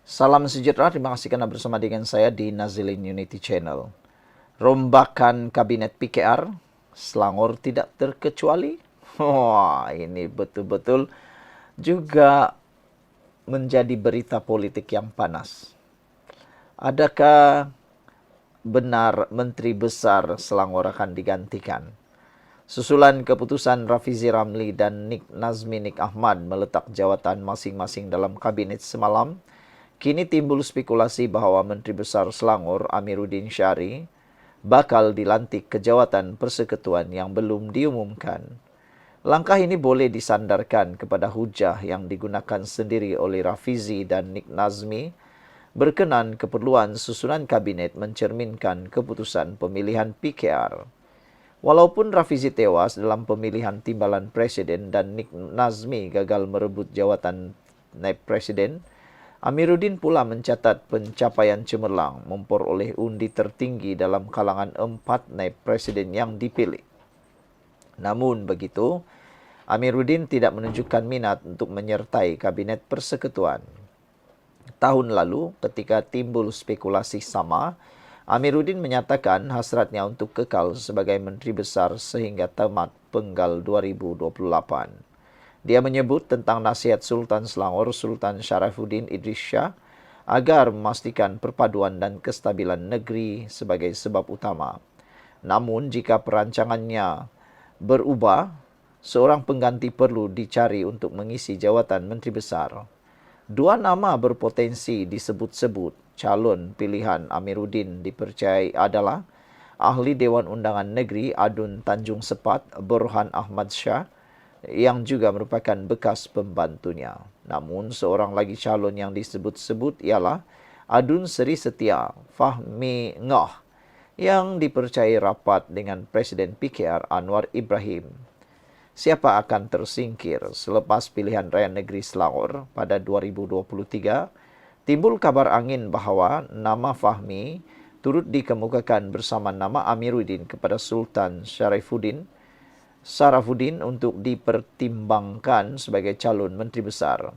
Salam sejahtera, terima kasih karena bersama dengan saya di Nazilin Unity Channel. Rombakan Kabinet PKR, Selangor tidak terkecuali. Wah, ini betul-betul juga menjadi berita politik yang panas. Adakah benar Menteri Besar Selangor akan digantikan? Susulan keputusan Rafizi Ramli dan Nik Nazmi Nik Ahmad meletak jawatan masing-masing dalam kabinet semalam, kini timbul spekulasi bahwa Menteri Besar Selangor Amiruddin Syari bakal dilantik ke jawatan persekutuan yang belum diumumkan. Langkah ini boleh disandarkan kepada hujah yang digunakan sendiri oleh Rafizi dan Nik Nazmi berkenan keperluan susunan kabinet mencerminkan keputusan pemilihan PKR. Walaupun Rafizi tewas dalam pemilihan timbalan presiden dan Nik Nazmi gagal merebut jawatan naib presiden, Amiruddin pula mencatat pencapaian cemerlang memperoleh undi tertinggi dalam kalangan 4 naib presiden yang dipilih. Namun begitu, Amiruddin tidak menunjukkan minat untuk menyertai kabinet persekutuan. Tahun lalu, ketika timbul spekulasi sama, Amiruddin menyatakan hasratnya untuk kekal sebagai Menteri Besar sehingga tamat penggal 2028. Dia menyebut tentang nasihat Sultan Selangor Sultan Syarafuddin Idris Shah agar memastikan perpaduan dan kestabilan negeri sebagai sebab utama. Namun jika perancangannya berubah, seorang pengganti perlu dicari untuk mengisi jawatan Menteri Besar. Dua nama berpotensi disebut-sebut calon pilihan Amiruddin dipercayai adalah Ahli Dewan Undangan Negeri Adun Tanjung Sepat Burhan Ahmad Shah yang juga merupakan bekas pembantunya. Namun seorang lagi calon yang disebut-sebut ialah Adun Seri Setia Fahmi Ngah yang dipercayai rapat dengan Presiden PKR Anwar Ibrahim. Siapa akan tersingkir selepas pilihan raya negeri Selangor pada 2023? Timbul kabar angin bahawa nama Fahmi turut dikemukakan bersama nama Amiruddin kepada Sultan Syarafuddin untuk dipertimbangkan sebagai calon Menteri Besar.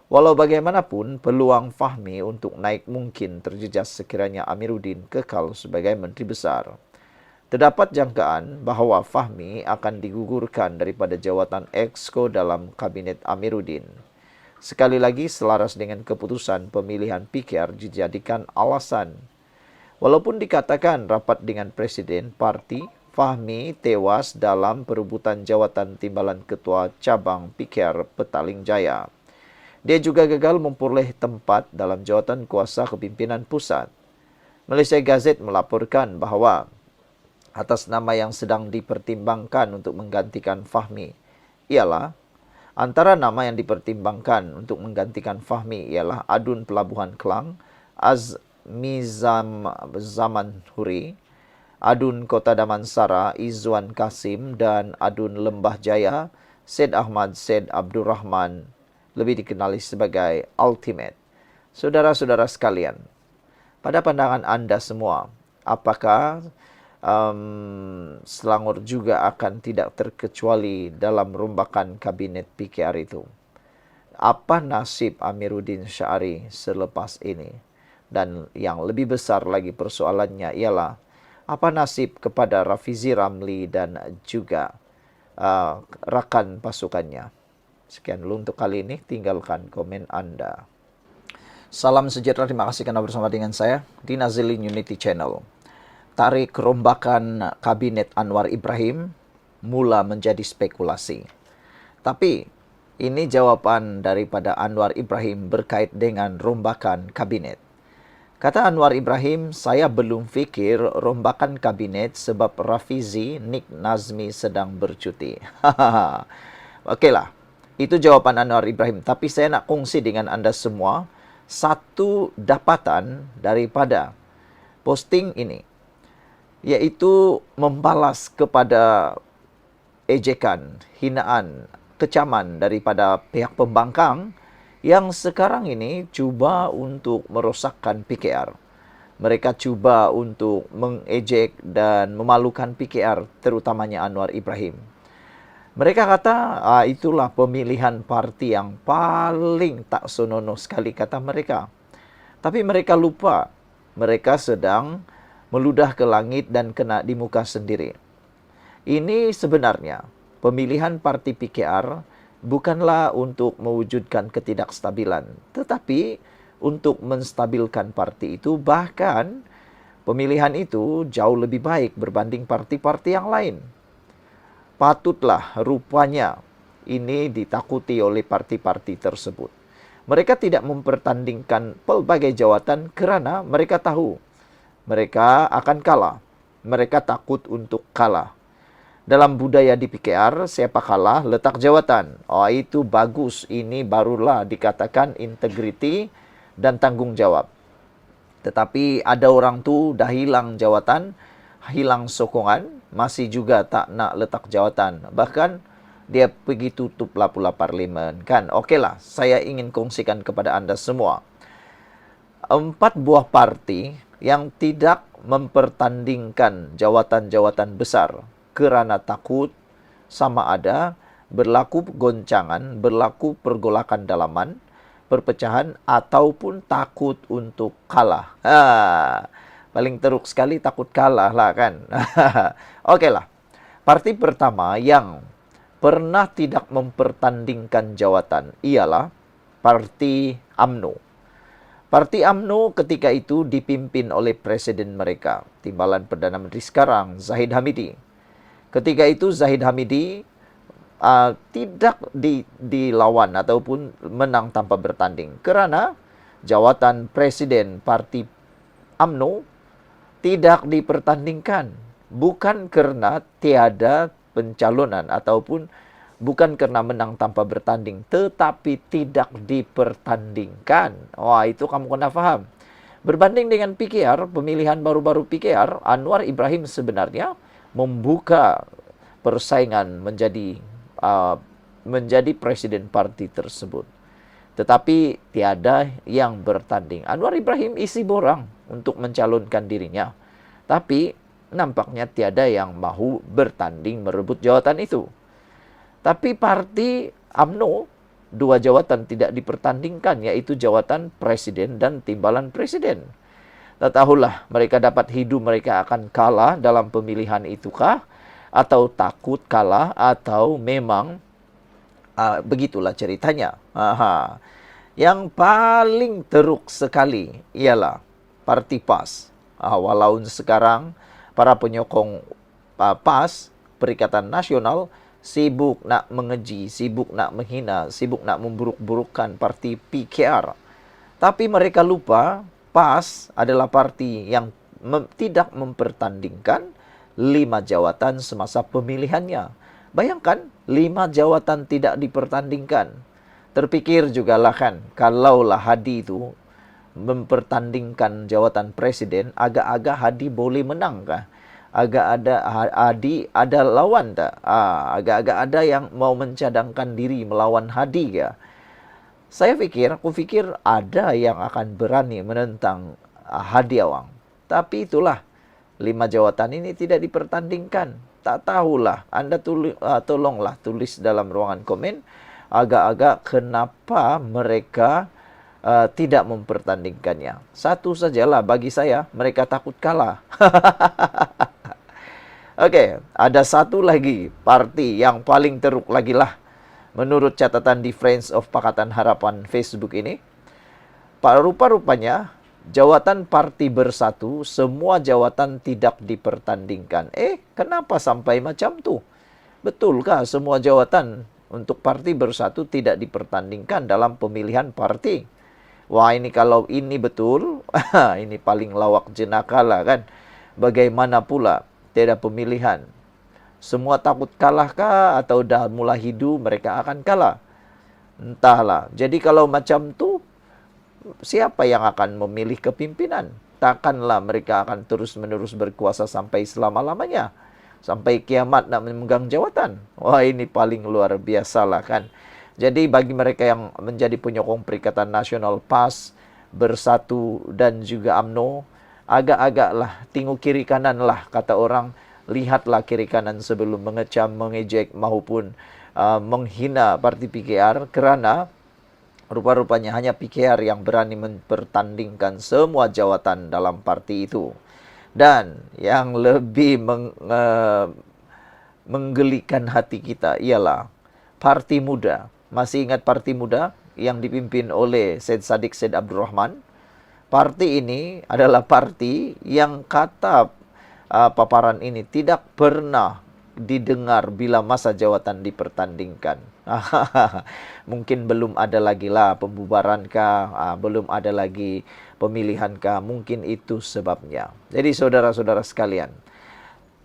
Walau bagaimanapun, peluang Fahmi untuk naik mungkin terjejas sekiranya Amiruddin kekal sebagai Menteri Besar. Terdapat jangkaan bahawa Fahmi akan digugurkan daripada jawatan Exco dalam Kabinet Amiruddin. Sekali lagi selaras dengan keputusan pemilihan PKR dijadikan alasan. Walaupun dikatakan rapat dengan Presiden Parti, Fahmi tewas dalam perebutan jawatan timbalan Ketua Cabang PKR Petaling Jaya. Dia juga gagal memperoleh tempat dalam jawatan kuasa kepimpinan pusat. Malaysia Gazette melaporkan bahawa atas nama yang sedang dipertimbangkan untuk menggantikan Fahmi ialah antara nama yang dipertimbangkan untuk menggantikan Fahmi ialah Adun Pelabuhan Kelang, Azmi Zaman Huri, Adun Kota Damansara, Izzuan Kasim dan Adun Lembah Jaya, Syed Ahmad Syed Abdul Rahman, lebih dikenali sebagai Ultimate. Saudara-saudara sekalian, pada pandangan anda semua, apakah Selangor juga akan tidak terkecuali dalam rombakan kabinet PKR itu? Apa nasib Amiruddin Syari selepas ini? Dan yang lebih besar lagi persoalannya ialah apa nasib kepada Rafizi Ramli dan juga rakan pasukannya? Sekian dulu untuk kali ini, tinggalkan komen anda. Salam sejahtera, terima kasih karena bersama dengan saya di Nazilin Unity Channel. Tarik rombakan kabinet Anwar Ibrahim mula menjadi spekulasi. Tapi ini jawapan daripada Anwar Ibrahim berkait dengan rombakan kabinet. Kata Anwar Ibrahim, saya belum fikir rombakan kabinet sebab Rafizi Nik Nazmi sedang bercuti. Okeylah, itu jawapan Anwar Ibrahim. Tapi saya nak kongsi dengan anda semua satu dapatan daripada posting ini, iaitu membalas kepada ejekan, hinaan, kecaman daripada pihak pembangkang yang sekarang ini cuba untuk merosakkan PKR. Mereka cuba untuk mengejek dan memalukan PKR, terutamanya Anwar Ibrahim. Mereka kata, itulah pemilihan parti yang paling tak senonoh sekali, kata mereka. Tapi mereka lupa, mereka sedang meludah ke langit dan kena di muka sendiri. Ini sebenarnya pemilihan parti PKR bukanlah untuk mewujudkan ketidakstabilan, tetapi untuk menstabilkan parti itu. Bahkan pemilihan itu jauh lebih baik berbanding parti-parti yang lain. Patutlah rupanya ini ditakuti oleh parti-parti tersebut. Mereka tidak mempertandingkan pelbagai jawatan kerana mereka tahu mereka akan kalah. Mereka takut untuk kalah. Dalam budaya di PKR, siapa kalah, letak jawatan. Oh, itu bagus. Ini barulah dikatakan integriti dan tanggung jawab. Tetapi ada orang tu dah hilang jawatan, hilang sokongan, masih juga tak nak letak jawatan. Bahkan dia pergi tutuplah pula parlimen. Kan, okeylah, saya ingin kongsikan kepada anda semua. 4 buah parti yang tidak mempertandingkan jawatan-jawatan besar kerana takut sama ada berlaku goncangan, berlaku pergolakan dalaman, perpecahan ataupun takut untuk kalah. Paling teruk sekali takut kalah lah kan. Okeylah. Parti pertama yang pernah tidak mempertandingkan jawatan ialah Parti UMNO. Parti UMNO ketika itu dipimpin oleh presiden mereka, Timbalan Perdana Menteri sekarang, Zahid Hamidi. Ketika itu Zahid Hamidi tidak dilawan ataupun menang tanpa bertanding kerana jawatan presiden Parti UMNO tidak dipertandingkan. Bukan kerana tiada pencalonan ataupun bukan kerana menang tanpa bertanding, tetapi tidak dipertandingkan. Wah, itu kamu kena faham. Berbanding dengan PKR, pemilihan baru-baru PKR, Anwar Ibrahim sebenarnya membuka persaingan menjadi presiden parti tersebut. Tetapi tiada yang bertanding. Anwar Ibrahim isi borang untuk mencalonkan dirinya. Tapi nampaknya tiada yang mahu bertanding merebut jawatan itu. Tapi parti UMNO, 2 jawatan tidak dipertandingkan, yaitu jawatan presiden dan timbalan presiden. Tak tahulah mereka dapat hidup mereka akan kalah dalam pemilihan itukah, atau takut kalah, atau memang begitulah ceritanya. Yang paling teruk sekali ialah Parti PAS. Walau sekarang para penyokong PAS, Perikatan Nasional, sibuk nak mengeji, sibuk nak menghina, sibuk nak memburuk-burukkan parti PKR. Tapi mereka lupa PAS adalah parti yang tidak mempertandingkan 5 jawatan semasa pemilihannya. Bayangkan, 5 jawatan tidak dipertandingkan. Terpikir jugalah kan, kalaulah Hadi itu mempertandingkan jawatan presiden, agak-agak Hadi boleh menang kah? Agak ada Hadi ada lawan tak? Agak-agak ada yang mau mencadangkan diri melawan Hadi kah? Aku fikir ada yang akan berani menentang Hadi Awang. Tapi itulah, 5 jawatan ini tidak dipertandingkan. Tak tahulah, anda tolonglah tulis dalam ruangan komen, agak-agak kenapa mereka tidak mempertandingkannya. Satu sajalah bagi saya, mereka takut kalah. Okey, ada satu lagi parti yang paling teruk lagi lah. Menurut catatan di Friends of Pakatan Harapan Facebook ini, rupa-rupanya jawatan Parti Bersatu, semua jawatan tidak dipertandingkan. Kenapa sampai macam tu? Betulkah semua jawatan untuk Parti Bersatu tidak dipertandingkan dalam pemilihan parti? Wah, ini kalau ini betul, ini paling lawak jenaka lah kan. Bagaimana pula tiada pemilihan? Semua takut kalah kah atau dah mula hidu mereka akan kalah? Entahlah. Jadi kalau macam tu, siapa yang akan memilih kepimpinan? Takkanlah mereka akan terus-menerus berkuasa sampai selama-lamanya. Sampai kiamat nak memegang jawatan. Wah, ini paling luar biasa lah kan. Jadi bagi mereka yang menjadi penyokong Perikatan Nasional PAS, Bersatu dan juga UMNO, agak-agaklah tengok kiri kanan lah, kata orang. Lihatlah kiri kanan sebelum mengecam, mengejek maupun menghina parti PKR kerana Rupa-rupanya hanya PKR yang berani mempertandingkan semua jawatan dalam parti itu. Dan yang lebih menggelikan hati kita ialah Parti Muda. Masih ingat Parti Muda yang dipimpin oleh Syed Saddiq Syed Abdurrahman? Parti ini adalah parti yang kata paparan ini tidak pernah didengar bila masa jawatan dipertandingkan. Mungkin belum ada lagi lah pembubaran kah, belum ada lagi pemilihan kah, mungkin itu sebabnya. Jadi saudara-saudara sekalian,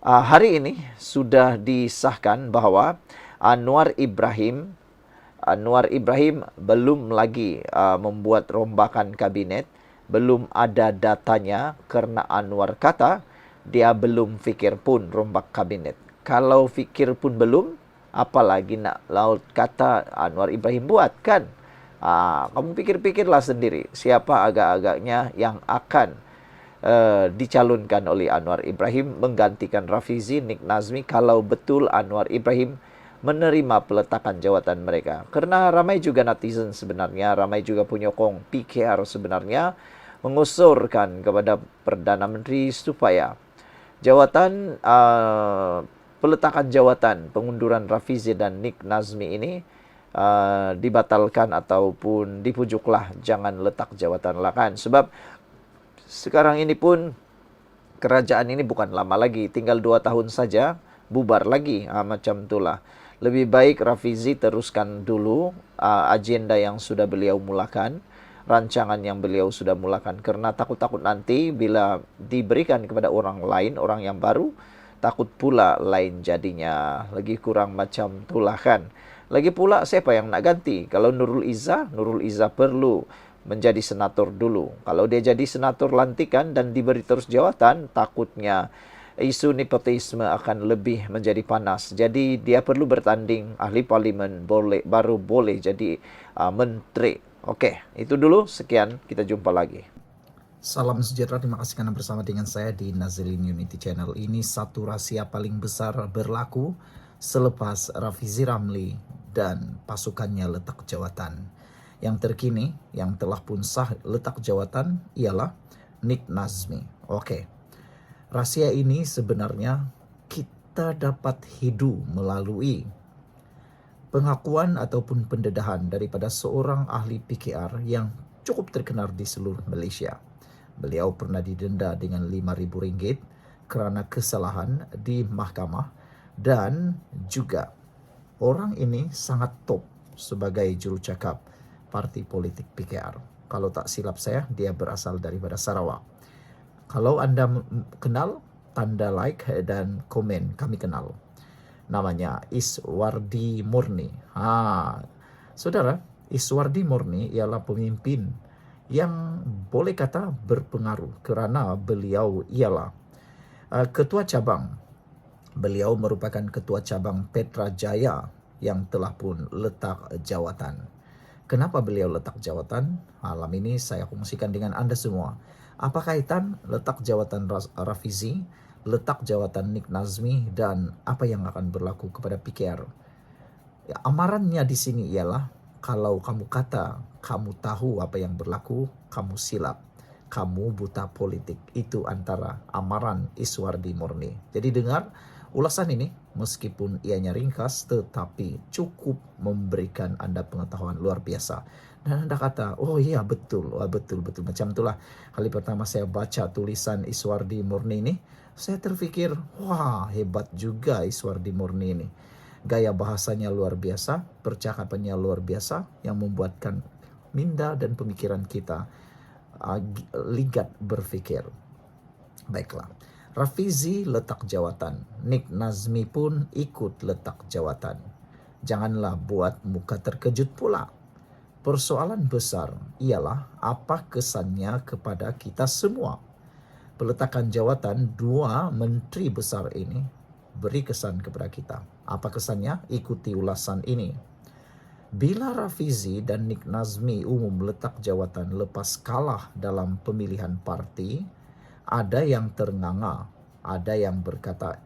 hari ini sudah disahkan bahwa Anwar Ibrahim belum lagi membuat rombakan kabinet, belum ada datanya karena Anwar kata dia belum fikir pun rombak kabinet. Kalau fikir pun belum, apalagi nak laut kata Anwar Ibrahim buat kan? Kamu pikir-pikirlah sendiri siapa agak-agaknya yang akan dicalonkan oleh Anwar Ibrahim menggantikan Rafizi, Nick Nazmi kalau betul Anwar Ibrahim menerima peletakan jawatan mereka. Karena ramai juga netizen sebenarnya, ramai juga penyokong PKR sebenarnya mengusurkan kepada Perdana Menteri supaya jawatan peletakan jawatan pengunduran Rafizi dan Nick Nazmi ini dibatalkan ataupun dipujuklah, jangan letak jawatan lah kan. Sebab sekarang ini pun kerajaan ini bukan lama lagi, tinggal 2 tahun saja bubar lagi, macam itulah. Lebih baik Rafizi teruskan dulu agenda yang sudah beliau mulakan, rancangan yang beliau sudah mulakan, karena takut-takut nanti bila diberikan kepada orang lain, orang yang baru, takut pula lain jadinya, lagi kurang macam itulah kan. Lagi pula siapa yang nak ganti? Kalau Nurul Izzah perlu menjadi senator dulu. Kalau dia jadi senator lantikan dan diberi terus jawatan, takutnya isu nepotisme akan lebih menjadi panas. Jadi dia perlu bertanding, ahli parlimen baru boleh jadi menteri. Oke, itu dulu. Sekian, kita jumpa lagi. Salam sejahtera, terima kasih karena bersama dengan saya di Nazilin Unity Channel. Ini satu rahasia paling besar berlaku selepas Rafizi Ramli dan pasukannya letak jawatan. Yang terkini, yang telah pun sah letak jawatan ialah Nick Nazmi. Oke, rahasia ini sebenarnya kita dapat hidu melalui pengakuan ataupun pendedahan daripada seorang ahli PKR yang cukup terkenal di seluruh Malaysia. Beliau pernah didenda dengan RM5,000 kerana kesalahan di mahkamah, dan juga orang ini sangat top sebagai jurucakap parti politik PKR. Kalau tak silap saya, dia berasal daripada Sarawak. Kalau anda kenal, tanda like dan komen, kami kenal. Namanya Iswardi Murni. Saudara, Iswardi Murni ialah pemimpin yang boleh kata berpengaruh kerana beliau ialah ketua cabang. Beliau merupakan ketua cabang Petra Jaya yang telah pun letak jawatan. Kenapa beliau letak jawatan? Malam ini saya kongsikan dengan anda semua. Apa kaitan letak jawatan Rafizi, letak jawatan Nick Nazmi, dan apa yang akan berlaku kepada PKR? Ya, amarannya di sini ialah kalau kamu kata kamu tahu apa yang berlaku, kamu silap. Kamu buta politik. Itu antara amaran Iswardi Murni. Jadi dengar ulasan ini, meskipun ianya ringkas, tetapi cukup memberikan anda pengetahuan luar biasa. Dan anda kata, oh iya betul, betul. Macam itulah kali pertama saya baca tulisan Iswardi Murni ini, saya terfikir, wah hebat juga Iswardi Murni ini. Gaya bahasanya luar biasa, percakapannya luar biasa, yang membuatkan minda dan pemikiran kita ligat berfikir. Baiklah, Rafizi letak jawatan, Nick Nazmi pun ikut letak jawatan. Janganlah buat muka terkejut pula. Persoalan besar ialah apa kesannya kepada kita semua. Peletakan jawatan dua menteri besar ini beri kesan kepada kita. Apa kesannya? Ikuti ulasan ini. Bila Rafizi dan Nick Nazmi umum letak jawatan lepas kalah dalam pemilihan parti, ada yang ternganga, ada yang berkata,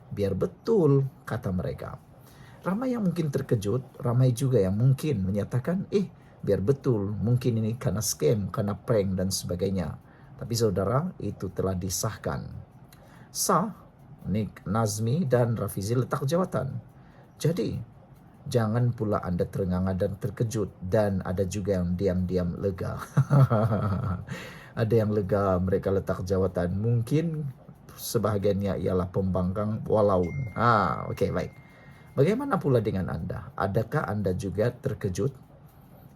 biar betul, kata mereka. Ramai yang mungkin terkejut, ramai juga yang mungkin menyatakan, biar betul, mungkin ini karena scam, karena prank dan sebagainya. Tapi saudara, itu telah disahkan. Sah, Nick Nazmi dan Rafizi letak jawatan. Jadi, jangan pula Anda terengah dan terkejut, dan ada juga yang diam-diam lega. Ada yang lega mereka letak jawatan. Mungkin sebahagiannya ialah pembangkang walaun. Okey, baik. Bagaimana pula dengan Anda? Adakah Anda juga terkejut?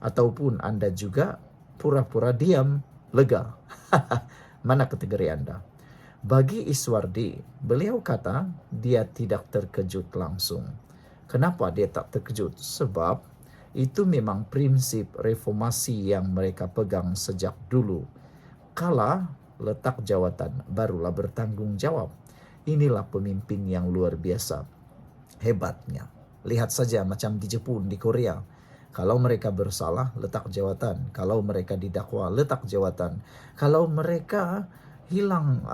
Ataupun Anda juga pura-pura diam, lega? Mana kategori Anda? Bagi Iswardi, beliau kata dia tidak terkejut langsung. Kenapa dia tak terkejut? Sebab itu memang prinsip reformasi yang mereka pegang sejak dulu. Kala letak jawatan, barulah bertanggung jawab. Inilah pemimpin yang luar biasa. Hebatnya. Lihat saja macam di Jepun, di Korea. Kalau mereka bersalah, letak jawatan. Kalau mereka didakwa, letak jawatan. Kalau mereka hilang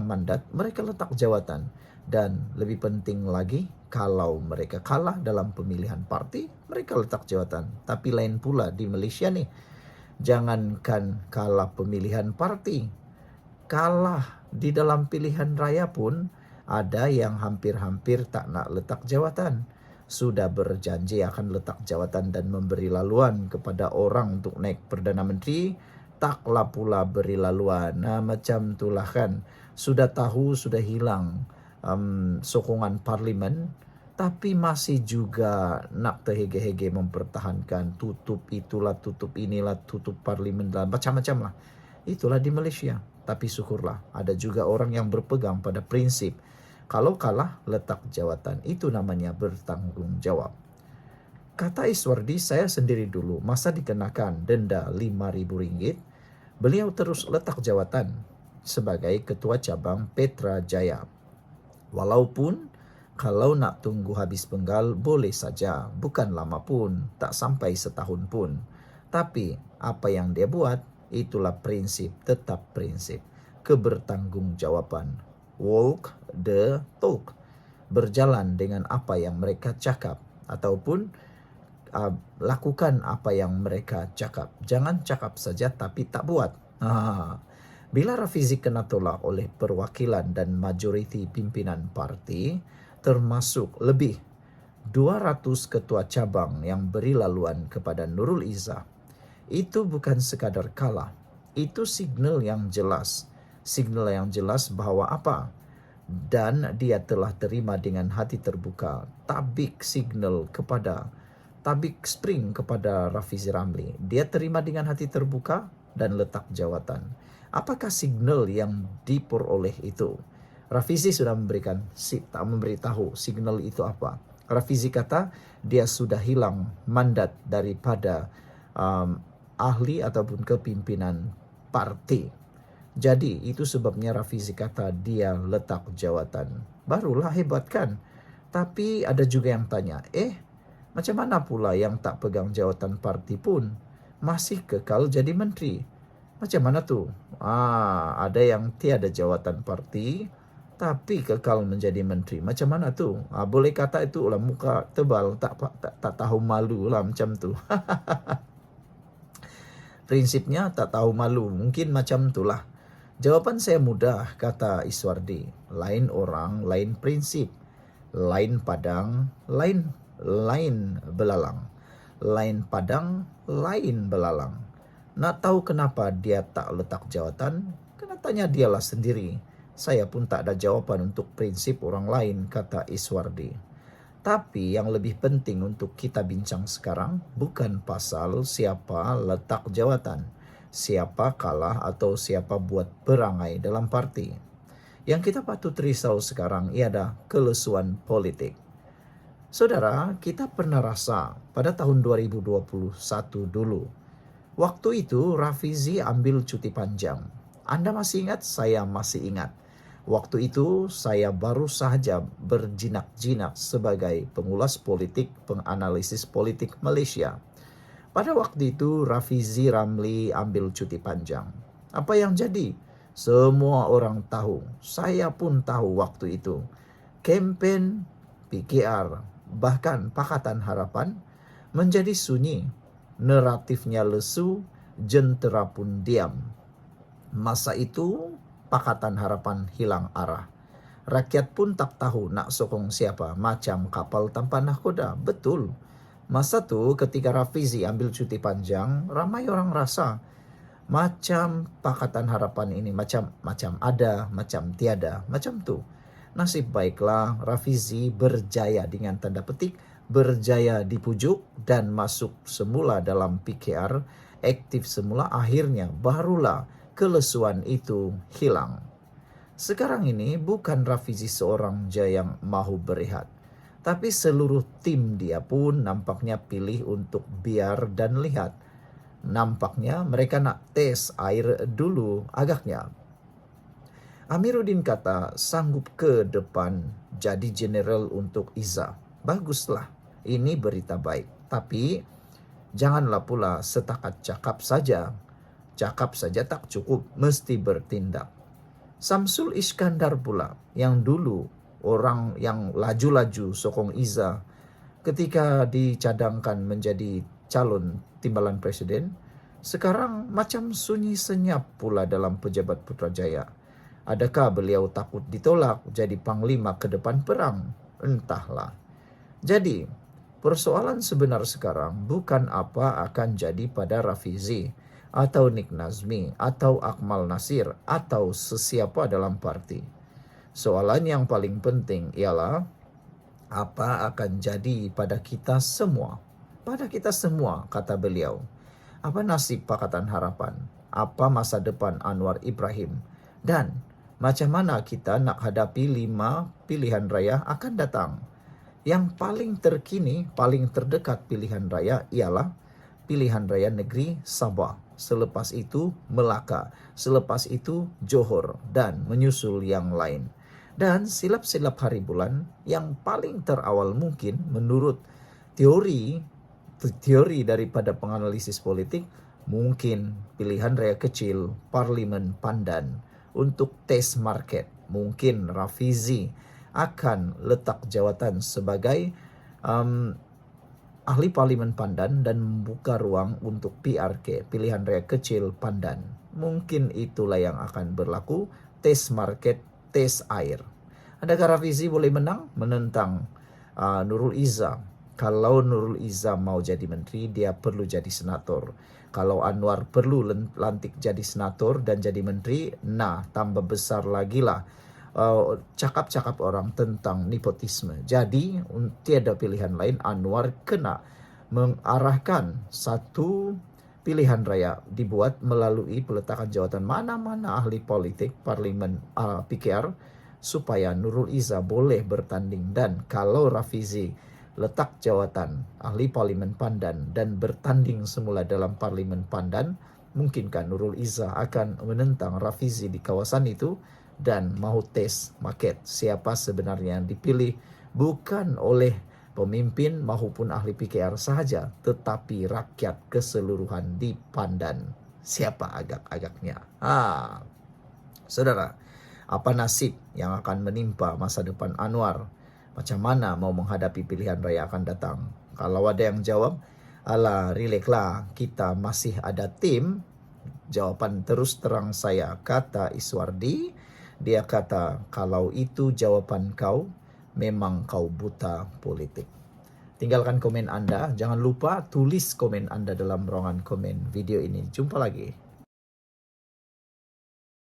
mandat, mereka letak jawatan. Dan lebih penting lagi, kalau mereka kalah dalam pemilihan parti, mereka letak jawatan. Tapi lain pula di Malaysia nih. Jangankan kalah pemilihan parti, kalah di dalam pilihan raya pun ada yang hampir-hampir tak nak letak jawatan. Sudah berjanji akan letak jawatan dan memberi laluan kepada orang untuk naik Perdana Menteri, taklah pula beri laluan. Macam itulah kan. Sudah tahu, sudah hilang sokongan parlimen, tapi masih juga nak terhege-hege mempertahankan tutup itulah, tutup inilah, tutup parlimen dan macam-macam lah. Itulah di Malaysia. Tapi syukurlah ada juga orang yang berpegang pada prinsip kalau kalah letak jawatan. Itu namanya bertanggung jawab. Kata Iswardi, saya sendiri dulu masa dikenakan denda RM5.000, beliau terus letak jawatan sebagai ketua cabang Petra Jaya. Walaupun kalau nak tunggu habis penggal boleh saja, bukan lama pun, tak sampai setahun pun. Tapi apa yang dia buat, itulah prinsip, tetap prinsip. Kebertanggungjawaban. Walk the talk. Berjalan dengan apa yang mereka cakap. Ataupun lakukan apa yang mereka cakap. Jangan cakap saja tapi tak buat. Bila Rafizi kena tolak oleh perwakilan dan majoriti pimpinan parti, termasuk lebih 200 ketua cabang yang beri laluan kepada Nurul Izzah, itu bukan sekadar kalah. Itu signal yang jelas. Signal yang jelas bahawa apa? Dan dia telah terima dengan hati terbuka tabik spring kepada Rafizi Ramli. Dia terima dengan hati terbuka dan letak jawatan. Apakah signal yang diperoleh itu? Rafizi sudah memberitahu signal itu apa. Rafizi kata dia sudah hilang mandat daripada ahli ataupun kepimpinan parti. Jadi itu sebabnya Rafizi kata dia letak jawatan. Barulah hebat kan? Tapi ada juga yang tanya, macam mana pula yang tak pegang jawatan parti pun masih kekal jadi menteri? Macam mana tu? Ada yang tiada jawatan parti tapi kekal menjadi menteri. Macam mana tu? Boleh kata itu lah muka tebal, tak tahu malu lah macam tu. Prinsipnya tak tahu malu, mungkin macam itulah. Jawapan saya mudah, kata Iswardi. Lain orang, lain prinsip. Lain padang, lain belalang. Lain padang, lain belalang. Nak tahu kenapa dia tak letak jawatan? Kena tanya dialah sendiri. Saya pun tak ada jawapan untuk prinsip orang lain, kata Iswardi. Tapi yang lebih penting untuk kita bincang sekarang bukan pasal siapa letak jawatan, siapa kalah atau siapa buat perangai dalam parti. Yang kita patut risau sekarang ialah kelesuan politik. Saudara, kita pernah rasa pada tahun 2021 dulu. Waktu itu Rafizi ambil cuti panjang. Anda masih ingat? Saya masih ingat. Waktu itu saya baru sahaja berjinak-jinak sebagai pengulas politik, penganalisis politik Malaysia. Pada waktu itu Rafizi Ramli ambil cuti panjang. Apa yang jadi? Semua orang tahu. Saya pun tahu waktu itu. Kempen PKR, bahkan Pakatan Harapan menjadi sunyi. Naratifnya lesu, jentera pun diam. Masa itu Pakatan Harapan hilang arah. Rakyat pun tak tahu nak sokong siapa, macam kapal tanpa nahkoda. Betul. Masa tu ketika Rafizi ambil cuti panjang, ramai orang rasa macam Pakatan Harapan ini macam ada, macam tiada, macam tu. Nasib baiklah Rafizi berjaya dengan tanda petik, berjaya dipujuk dan masuk semula dalam PKR, aktif semula, akhirnya barulah kelesuan itu hilang. Sekarang ini bukan Rafizi seorang je yang mahu berehat, tapi seluruh tim dia pun nampaknya pilih untuk biar dan lihat. Nampaknya mereka nak tes air dulu agaknya. Amiruddin kata sanggup ke depan jadi general untuk Iza. Baguslah, ini berita baik. Tapi janganlah pula setakat cakap saja. Cakap saja tak cukup, mesti bertindak. Samsul Iskandar pula, yang dulu orang yang laju-laju sokong Iza ketika dicadangkan menjadi calon timbalan presiden, sekarang macam sunyi senyap pula dalam pejabat Putrajaya. Adakah beliau takut ditolak jadi panglima ke depan perang? Entahlah. Jadi, persoalan sebenar sekarang bukan apa akan jadi pada Rafizi, atau Nik Nazmi, atau Akmal Nasir, atau sesiapa dalam parti. Soalan yang paling penting ialah apa akan jadi pada kita semua. Pada kita semua, kata beliau. Apa nasib Pakatan Harapan? Apa masa depan Anwar Ibrahim? Dan macam mana kita nak hadapi 5 pilihan raya akan datang? Yang paling terkini, paling terdekat pilihan raya ialah pilihan raya negeri Sabah. Selepas itu Melaka, selepas itu Johor, dan menyusul yang lain. Dan silap-silap hari bulan yang paling terawal mungkin menurut teori daripada penganalisis politik, mungkin pilihan raya kecil Parlimen Pandan untuk test market. Mungkin Rafizi akan letak jawatan sebagai ahli Parlimen Pandan dan membuka ruang untuk PRK, pilihan raya kecil Pandan. Mungkin itulah yang akan berlaku, tes market, tes air. Adakah Rafizi boleh menang? Menentang Nurul Izzah. Kalau Nurul Izzah mau jadi menteri, dia perlu jadi senator. Kalau Anwar perlu lantik jadi senator dan jadi menteri, nah tambah besar lagi lah cakap-cakap orang tentang nepotisme. Jadi tiada pilihan lain, Anwar kena mengarahkan satu pilihan raya dibuat melalui peletakan jawatan mana-mana ahli politik Parlimen PKR supaya Nurul Izzah boleh bertanding. Dan kalau Rafizi letak jawatan ahli Parlimen Pandan dan bertanding semula dalam Parlimen Pandan, mungkinkah Nurul Izzah akan menentang Rafizi di kawasan itu dan mau tes market siapa sebenarnya yang dipilih, bukan oleh pemimpin maupun ahli PKR sahaja, tetapi rakyat keseluruhan di Pandan. Siapa agak-agaknya? Saudara, apa nasib yang akan menimpa masa depan Anwar? Macam mana mau menghadapi pilihan raya akan datang? Kalau ada yang jawab, alah relaxlah, kita masih ada tim. Jawapan terus terang saya, kata Iswardi. Dia kata, kalau itu jawaban kau, memang kau buta politik. Tinggalkan komen Anda. Jangan lupa tulis komen Anda dalam ruangan komen video ini. Jumpa lagi.